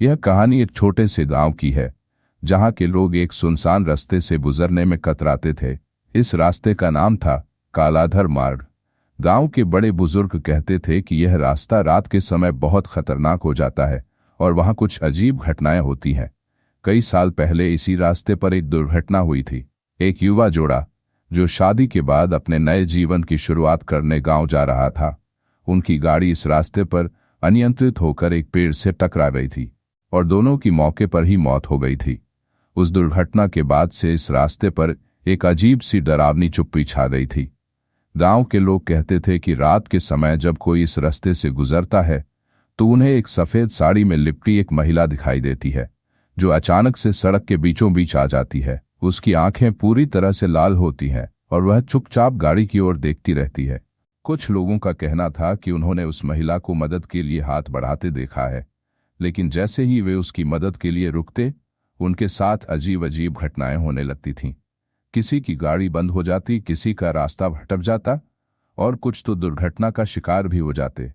यह कहानी एक छोटे से गांव की है जहां के लोग एक सुनसान रास्ते से गुजरने में कतराते थे। इस रास्ते का नाम था कालाधर मार्ग। गांव के बड़े बुजुर्ग कहते थे कि यह रास्ता रात के समय बहुत खतरनाक हो जाता है और वहां कुछ अजीब घटनाएं होती हैं। कई साल पहले इसी रास्ते पर एक दुर्घटना हुई थी। एक युवा जोड़ा जो शादी के बाद अपने नए जीवन की शुरुआत करने गांव जा रहा था, उनकी गाड़ी इस रास्ते पर अनियंत्रित होकर एक पेड़ से टकरा गई थी और दोनों की मौके पर ही मौत हो गई थी। उस दुर्घटना के बाद से इस रास्ते पर एक अजीब सी डरावनी चुप्पी छा गई थी। गांव के लोग कहते थे कि रात के समय जब कोई इस रास्ते से गुजरता है तो उन्हें एक सफेद साड़ी में लिपटी एक महिला दिखाई देती है जो अचानक से सड़क के बीचों बीच आ जाती है। उसकी आंखें पूरी तरह से लाल होती हैं और वह चुपचाप गाड़ी की ओर देखती रहती है। कुछ लोगों का कहना था कि उन्होंने उस महिला को मदद के लिए हाथ बढ़ाते देखा है, लेकिन जैसे ही वे उसकी मदद के लिए रुकते, उनके साथ अजीब अजीब घटनाएं होने लगती थीं। किसी की गाड़ी बंद हो जाती, किसी का रास्ता भटक जाता और कुछ तो दुर्घटना का शिकार भी हो जाते।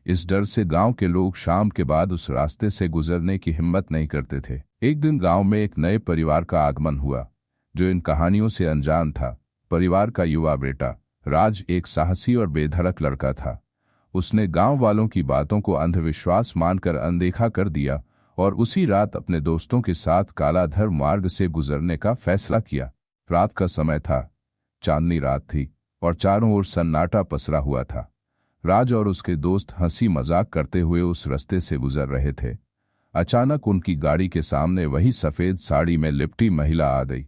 इस डर से गांव के लोग शाम के बाद उस रास्ते से गुजरने की हिम्मत नहीं करते थे। एक दिन गांव में एक नए परिवार का आगमन हुआ जो इन कहानियों से अनजान था। परिवार का युवा बेटा राज एक साहसी और बेधड़क लड़का था। उसने गांव वालों की बातों को अंधविश्वास मानकर अनदेखा कर दिया और उसी रात अपने दोस्तों के साथ कालाधर मार्ग से गुजरने का फैसला किया। रात का समय था, चांदनी रात थी और चारों ओर सन्नाटा पसरा हुआ था। राज और उसके दोस्त हंसी मजाक करते हुए उस रास्ते से गुजर रहे थे। अचानक उनकी गाड़ी के सामने वही सफेद साड़ी में लिपटी महिला आ गई।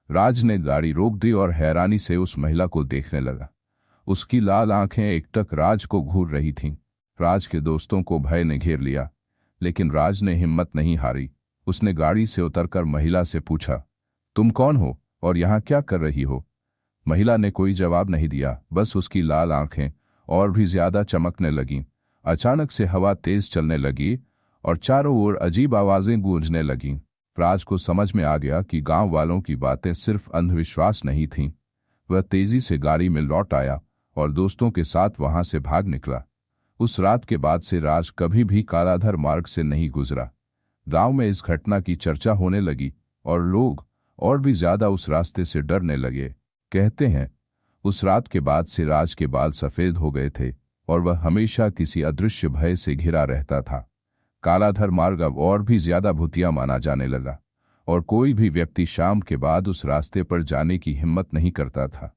राज ने गाड़ी रोक दी और हैरानी से उस महिला को देखने लगा। उसकी लाल आंखें एकटक राज को घूर रही थीं। राज के दोस्तों को भय ने घेर लिया, लेकिन राज ने हिम्मत नहीं हारी। उसने गाड़ी से उतरकर महिला से पूछा, तुम कौन हो और यहाँ क्या कर रही हो? महिला ने कोई जवाब नहीं दिया, बस उसकी लाल आंखें और भी ज्यादा चमकने लगीं। अचानक से हवा तेज चलने लगी और चारों ओर अजीब आवाजें गूंजने लगीं। राज को समझ में आ गया कि गांव वालों की बातें सिर्फ अंधविश्वास नहीं थीं। वह तेजी से गाड़ी में लौट आया और दोस्तों के साथ वहां से भाग निकला। उस रात के बाद से राज कभी भी कालाधर मार्ग से नहीं गुजरा। गांव में इस घटना की चर्चा होने लगी और लोग और भी ज्यादा उस रास्ते से डरने लगे। कहते हैं उस रात के बाद से राज के बाल सफेद हो गए थे और वह हमेशा किसी अदृश्य भय से घिरा रहता था। कालाधर मार्ग अब और भी ज्यादा भूतिया माना जाने लगा और कोई भी व्यक्ति शाम के बाद उस रास्ते पर जाने की हिम्मत नहीं करता था।